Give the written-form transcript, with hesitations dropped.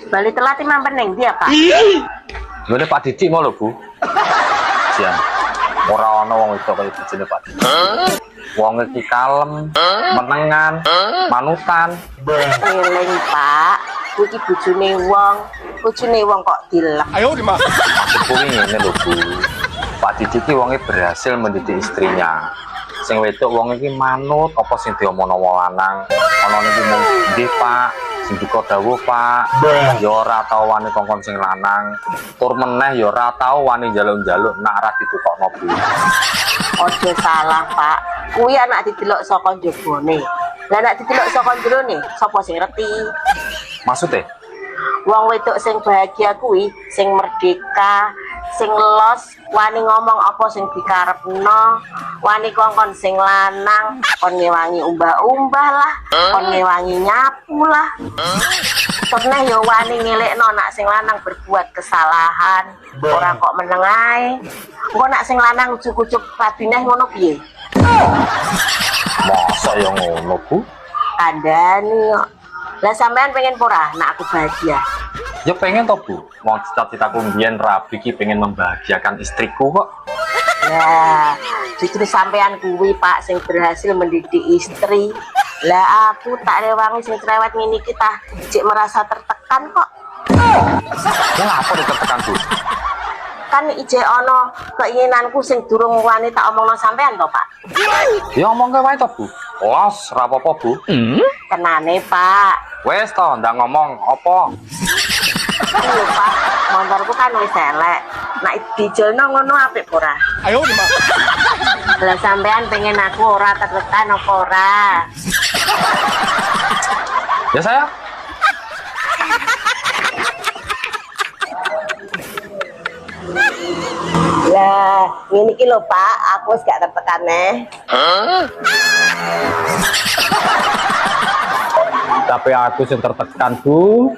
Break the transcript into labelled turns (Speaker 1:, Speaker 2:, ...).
Speaker 1: Balik telat mampir neng dia Pak.
Speaker 2: Lha Pak Didi mau lho Bu. Sian. Ora ana wong itu kaya bojone Pak Didi. Wong iki kalem, menengan, manutan.
Speaker 1: Eling Pak, iki bojone wong kok dilek.
Speaker 3: Ayo Mas.
Speaker 2: Maksudku ngene lho Bu. Pak Didi ki wonge berhasil mendidik istrinya. Sing wedok wong iki manut apa sing diomongno wong lanang. Ana niku mung nggih Pak, sing duka dawuh Pak. Ya ora tau wani kongkon sing lanang. Tur meneh ya ora tau wani njaluk-njaluk nak ora ditukokno Bu.
Speaker 1: Ojo salah Pak, kuwi anak didelok saka njobone. Lah nek didelok saka jerone, sapa sing ngerti?
Speaker 2: Maksudnya?
Speaker 1: Wong wedok sing bahagia kuwi sing merdeka, sing los, wani ngomong apa sing dikarepno, wani kongkon sing lanang, kon ngewangi umbah-umbah lah, kon ngewangi nyapu lah. Terus yo wani ngelekno nak sing lanang berbuat kesalahan, ora kok meneng ae. Engko nak sing lanang ujuk-ujuk rabineh ngono piye?
Speaker 2: Masa yang ngono Bu?
Speaker 1: Kandhani kok. Lah sampean pengen pora nak aku bahagia?
Speaker 2: Ya pengen toh Bu. Mau cita-citaku mbiyen rabi ki pengen membahagiakan istriku kok.
Speaker 1: Ya, justru sampean kuwi Pak sing berhasil mendidik istri. Lah aku tak rewangi sing cerewet ngene iki tah jek merasa tertekan kok.
Speaker 2: Ya apa ditekan Bu?
Speaker 1: Kan ije ono keinginanku sing durung wani tak omongno sampean to Pak.
Speaker 2: Ya omong ke wae toh Bu. Los, ora apa-apa Bu.
Speaker 1: Tenane Pak.
Speaker 2: Wes toh, ndak ngomong apa.
Speaker 1: Iya Pak, motorku kan wis elek. Nek dijolno ngono apik ora?
Speaker 3: Ayo Mas.
Speaker 1: Lah sampean pengen aku ora tertekan apa ora?
Speaker 2: Ya saya.
Speaker 1: Lah, ngene iki lho Pak, aku wis gak tertekan
Speaker 2: Tapi aku sing tertekan Bu.